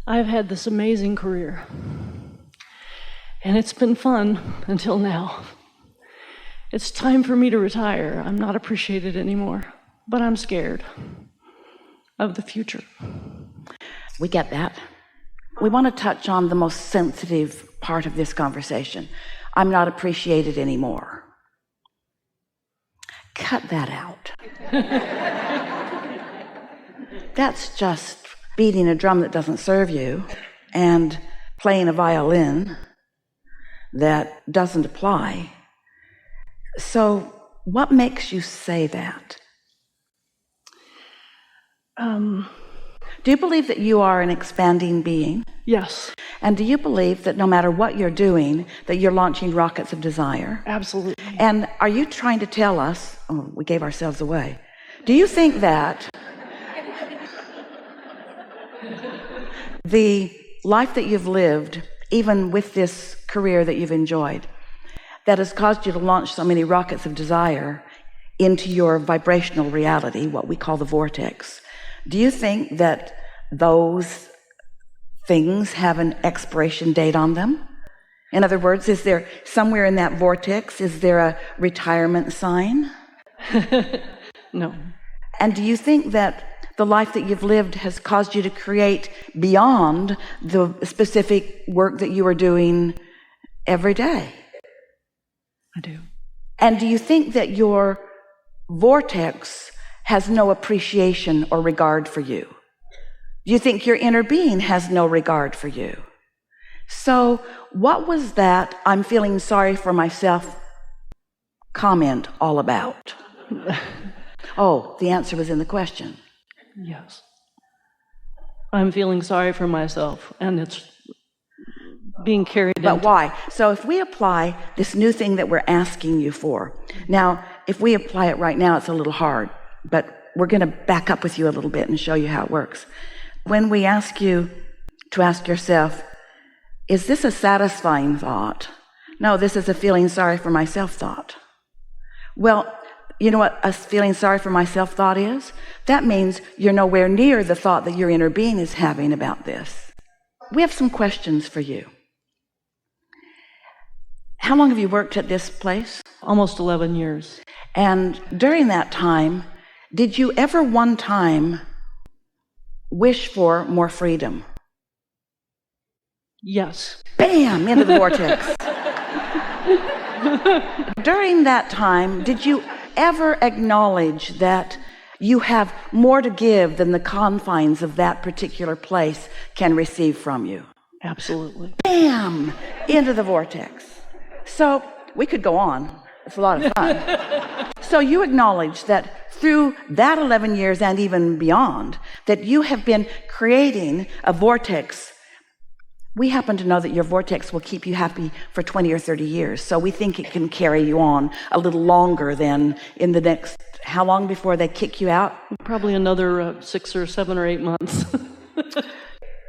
I've had this amazing career, and it's been fun until now. It's time for me to retire. I'm not appreciated anymore, but I'm scared of the future. We get that. We want to touch on the most sensitive part of this conversation. I'm not appreciated anymore. Cut that out. That's just beating a drum that doesn't serve you and playing a violin that doesn't apply. So what makes you say that? Do you believe that you are an expanding being? Yes. And do you believe that no matter what you're doing, that you're launching rockets of desire? Absolutely. And are you trying to tell us, oh, we gave ourselves away. Do you think that the life that you've lived, even with this career that you've enjoyed, that has caused you to launch so many rockets of desire into your vibrational reality, what we call the vortex, do you think that those things have an expiration date on them? In other words, is there somewhere in that vortex, is there a retirement sign? No. And do you think that the life that you've lived has caused you to create beyond the specific work that you are doing every day? I do. And do you think that your vortex has no appreciation or regard for you? Do you think your inner being has no regard for you? So what was that "I'm feeling sorry for myself" comment all about? Oh, the answer was in the question. Yes. I'm feeling sorry for myself, and it's being carried But why? So if we apply this new thing that we're asking you for, now, if we apply it right now, it's a little hard, but we're going to back up with you a little bit and show you how it works. When we ask you to ask yourself, is this a satisfying thought? No, this is a feeling sorry for myself thought. Well, you know what a feeling sorry for myself thought is? That means you're nowhere near the thought that your inner being is having about this. We have some questions for you. How long have you worked at this place? Almost 11 years. And during that time, did you ever one time wish for more freedom? Yes. Bam! Into the vortex. During that time, did you ever acknowledge that you have more to give than the confines of that particular place can receive from you? Absolutely. Bam! Into the vortex. So we could go on. It's a lot of fun. So you acknowledge that through that 11 years and even beyond, that you have been creating a vortex. We happen to know that your vortex will keep you happy for 20 or 30 years. So we think it can carry you on a little longer than in the next, how long before they kick you out? Probably another 6 or 7 or 8 months.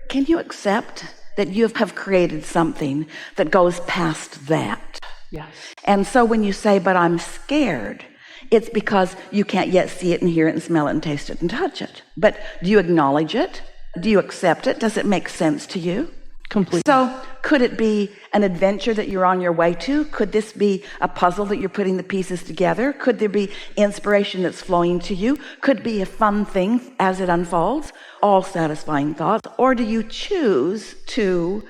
Can you accept that you have created something that goes past that? Yes. And so when you say, but I'm scared, it's because you can't yet see it and hear it and smell it and taste it and touch it. But do you acknowledge it? Do you accept it? Does it make sense to you? Completely. So could it be an adventure that you're on your way to? Could this be a puzzle that you're putting the pieces together? Could there be inspiration that's flowing to you? Could be a fun thing as it unfolds? All satisfying thoughts. Or do you choose to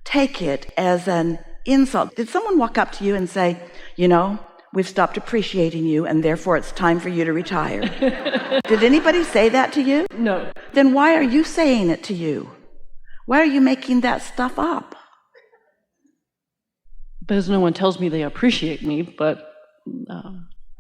take it as an insult? Did someone walk up to you and say, you know, we've stopped appreciating you and therefore it's time for you to retire? Did anybody say that to you? No. Then why are you saying it to you? Why are you making that stuff up? Because no one tells me they appreciate me, but...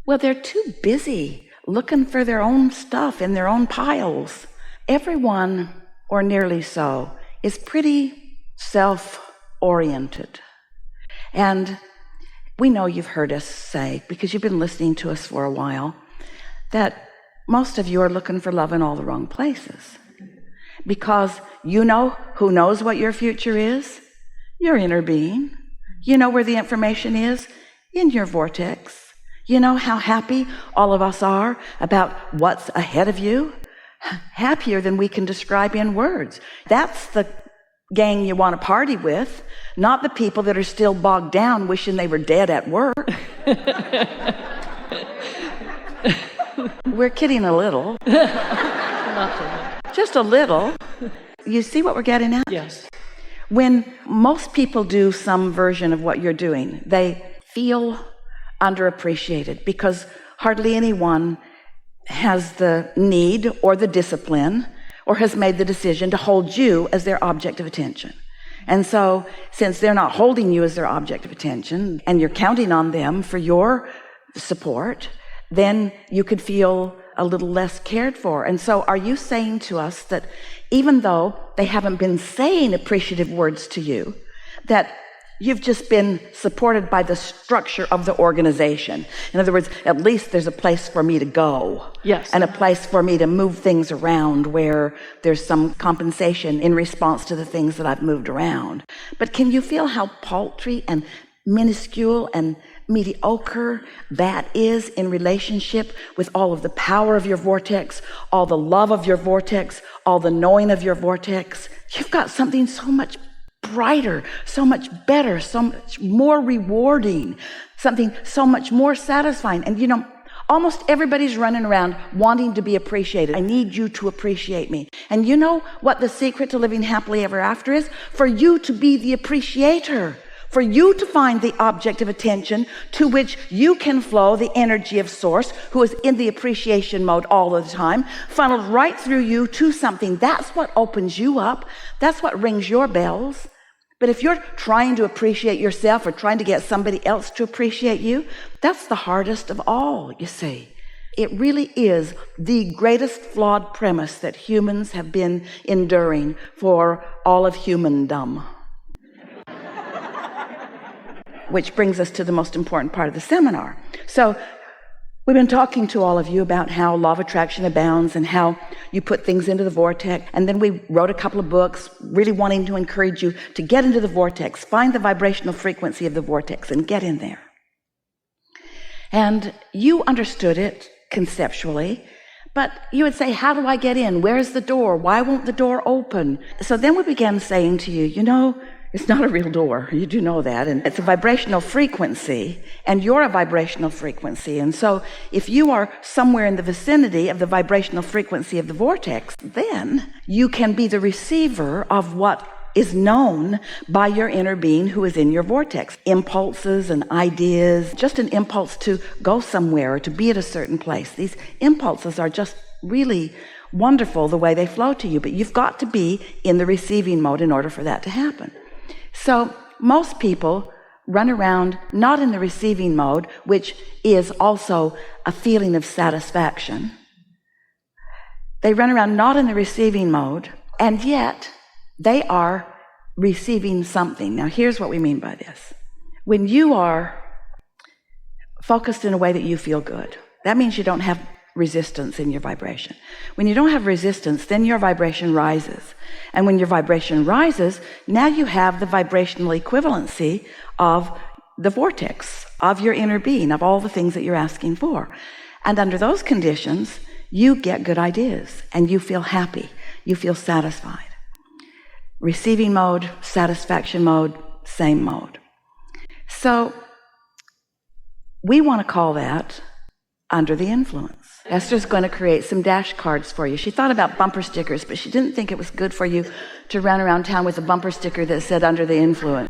Well, they're too busy looking for their own stuff in their own piles. Everyone, or nearly so, is pretty self-oriented. And we know you've heard us say, because you've been listening to us for a while, that most of you are looking for love in all the wrong places. Because you know who knows what your future is? Your inner being. You know where the information is? In your vortex. You know how happy all of us are about what's ahead of you? Happier than we can describe in words. That's the gang you want to party with, not the people that are still bogged down wishing they were dead at work. We're kidding a little. Just a little. You see what we're getting at? Yes. When most people do some version of what you're doing, they feel underappreciated because hardly anyone has the need or the discipline or has made the decision to hold you as their object of attention. And so since they're not holding you as their object of attention and you're counting on them for your support, then you could feel a little less cared for. And so are you saying to us that even though they haven't been saying appreciative words to you, that you've just been supported by the structure of the organization? In other words, at least there's a place for me to go. Yes. And a place for me to move things around where there's some compensation in response to the things that I've moved around. But can you feel how paltry and minuscule and mediocre that is in relationship with all of the power of your vortex, all the love of your vortex, all the knowing of your vortex? You've got something so much brighter, so much better, so much more rewarding, something so much more satisfying. And you know, almost everybody's running around wanting to be appreciated. I need you to appreciate me. And you know what the secret to living happily ever after is? For you to be the appreciator. For you to find the object of attention to which you can flow the energy of source, who is in the appreciation mode all the time, funneled right through you to something. That's what opens you up. That's what rings your bells. But if you're trying to appreciate yourself or trying to get somebody else to appreciate you, that's the hardest of all, you see. It really is the greatest flawed premise that humans have been enduring for all of humandom. Which brings us to the most important part of the seminar. So we've been talking to all of you about how law of attraction abounds and how you put things into the vortex. And then we wrote a couple of books really wanting to encourage you to get into the vortex, find the vibrational frequency of the vortex and get in there. And you understood it conceptually, but you would say, how do I get in? Where's the door? Why won't the door open? So then we began saying to you, you know, it's not a real door. You do know that. And it's a vibrational frequency, and you're a vibrational frequency. And so if you are somewhere in the vicinity of the vibrational frequency of the vortex, then you can be the receiver of what is known by your inner being who is in your vortex. Impulses and ideas, just an impulse to go somewhere or to be at a certain place. These impulses are just really wonderful the way they flow to you, but you've got to be in the receiving mode in order for that to happen. So most people run around not in the receiving mode, which is also a feeling of satisfaction. They run around not in the receiving mode, and yet they are receiving something. Now, here's what we mean by this. When you are focused in a way that you feel good, that means you don't have resistance in your vibration. When you don't have resistance, then your vibration rises. And when your vibration rises, now you have the vibrational equivalency of the vortex, of your inner being, of all the things that you're asking for. And under those conditions, you get good ideas and you feel happy. You feel satisfied. Receiving mode, satisfaction mode, same mode. So we want to call that under the influence. Esther's going to create some dash cards for you. She thought about bumper stickers, but she didn't think it was good for you to run around town with a bumper sticker that said under the influence.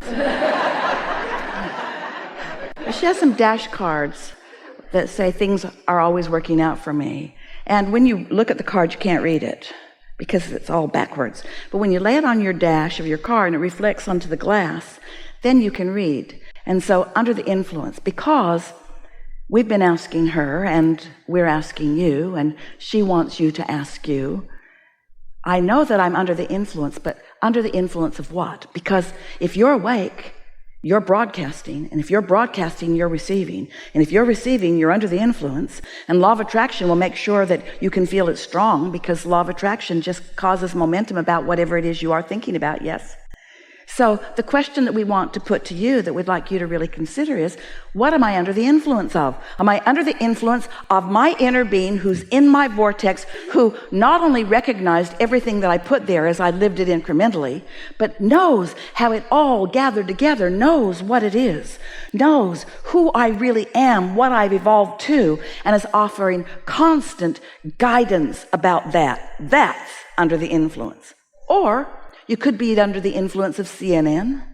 She has some dash cards that say things are always working out for me. And when you look at the card, you can't read it because it's all backwards. But when you lay it on your dash of your car and it reflects onto the glass, then you can read. And so under the influence, because we've been asking her, and we're asking you, and she wants you to ask you, I know that I'm under the influence, but under the influence of what? Because if you're awake, you're broadcasting, and if you're broadcasting, you're receiving. And if you're receiving, you're under the influence, and law of attraction will make sure that you can feel it strong, because law of attraction just causes momentum about whatever it is you are thinking about, yes? So the question that we want to put to you, that we'd like you to really consider, is, what am I under the influence of? Am I under the influence of my inner being who's in my vortex, who not only recognized everything that I put there as I lived it incrementally, but knows how it all gathered together, knows what it is, knows who I really am, what I've evolved to, and is offering constant guidance about that? That's under the influence. Or you could be under the influence of CNN.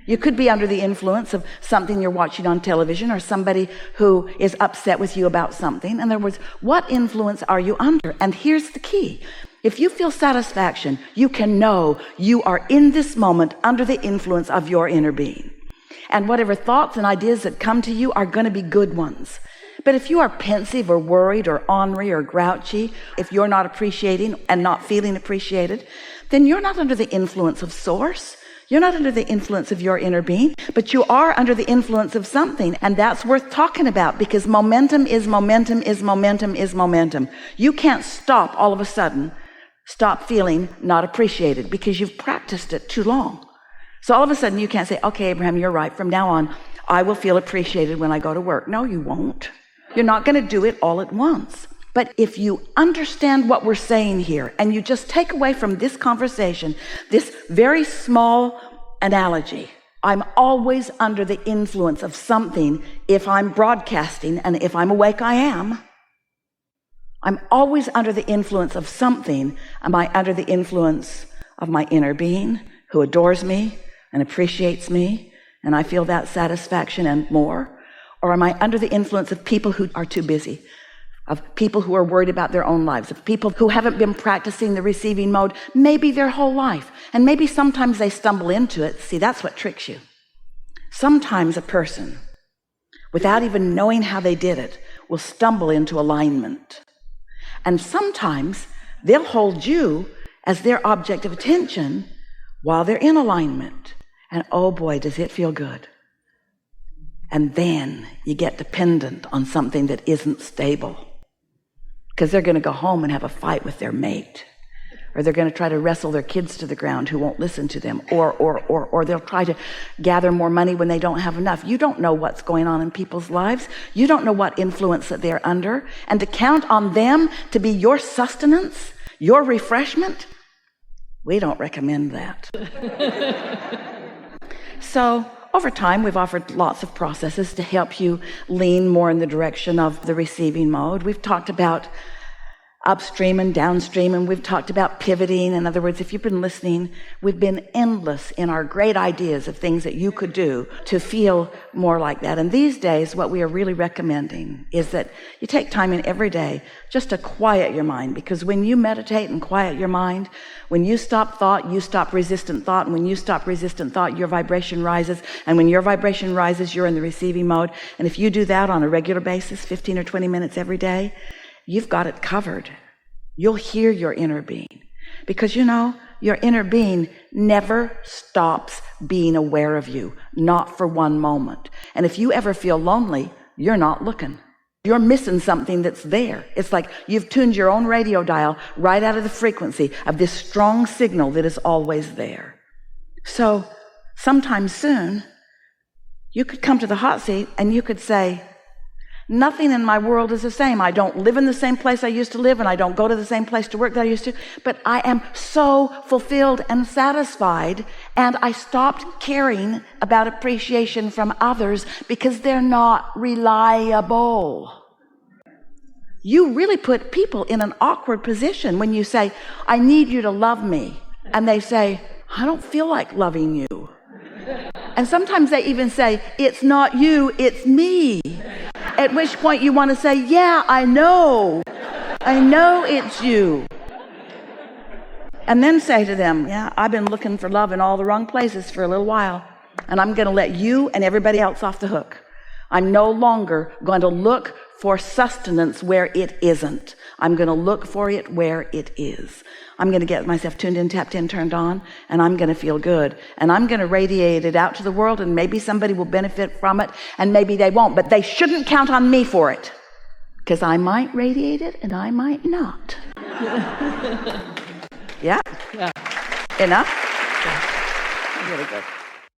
You could be under the influence of something you're watching on television, or somebody who is upset with you about something. In other words, what influence are you under? And here's the key. If you feel satisfaction, you can know you are in this moment under the influence of your inner being. And whatever thoughts and ideas that come to you are going to be good ones. But if you are pensive or worried or ornery or grouchy, if you're not appreciating and not feeling appreciated, then you're not under the influence of Source. You're not under the influence of your inner being, but you are under the influence of something. And that's worth talking about, because momentum is momentum is momentum is momentum. You can't stop all of a sudden, stop feeling not appreciated, because you've practiced it too long. So all of a sudden you can't say, okay, Abraham, you're right. From now on, I will feel appreciated when I go to work. No, you won't. You're not going to do it all at once. But if you understand what we're saying here, and you just take away from this conversation this very small analogy, I'm always under the influence of something. If I'm broadcasting, and if I'm awake, I am. I'm always under the influence of something. Am I under the influence of my inner being, who adores me and appreciates me, and I feel that satisfaction and more? Or am I under the influence of people who are too busy, of people who are worried about their own lives, of people who haven't been practicing the receiving mode maybe their whole life, and maybe sometimes they stumble into it? See, that's what tricks you. Sometimes a person, without even knowing how they did it, will stumble into alignment. And sometimes they'll hold you as their object of attention while they're in alignment. And oh boy, does it feel good. And then you get dependent on something that isn't stable, because they're going to go home and have a fight with their mate, or they're going to try to wrestle their kids to the ground who won't listen to them, or they'll try to gather more money when they don't have enough. You don't know what's going on in people's lives. You don't know what influence that they're under. And to count on them to be your sustenance, your refreshment, we don't recommend that. So over time, we've offered lots of processes to help you lean more in the direction of the receiving mode. We've talked about upstream and downstream, and we've talked about pivoting. In other words, if you've been listening, we've been endless in our great ideas of things that you could do to feel more like that. And these days, what we are really recommending is that you take time in every day just to quiet your mind, because when you meditate and quiet your mind, when you stop thought, you stop resistant thought, and when you stop resistant thought, your vibration rises, and when your vibration rises, you're in the receiving mode. And if you do that on a regular basis, 15 or 20 minutes every day, you've got it covered. You'll hear your inner being, because you know your inner being never stops being aware of you, not for one moment. And if you ever feel lonely, you're not looking. You're missing something that's there. It's like you've tuned your own radio dial right out of the frequency of this strong signal that is always there. So sometime soon, you could come to the hot seat and you could say, nothing in my world is the same. I don't live in the same place I used to live, and I don't go to the same place to work that I used to, but I am so fulfilled and satisfied, and I stopped caring about appreciation from others because they're not reliable. You really put people in an awkward position when you say, I need you to love me, and they say, I don't feel like loving you. And sometimes they even say, it's not you, it's me. At which point you want to say, yeah, I know it's you. And then say to them, yeah, I've been looking for love in all the wrong places for a little while, and I'm going to let you and everybody else off the hook. I'm no longer going to look for sustenance where it isn't. I'm going to look for it where it is. I'm going to get myself tuned in, tapped in, turned on, and I'm going to feel good. And I'm going to radiate it out to the world, and maybe somebody will benefit from it, and maybe they won't. But they shouldn't count on me for it, because I might radiate it and I might not. Yeah? Yeah. Enough? Really good.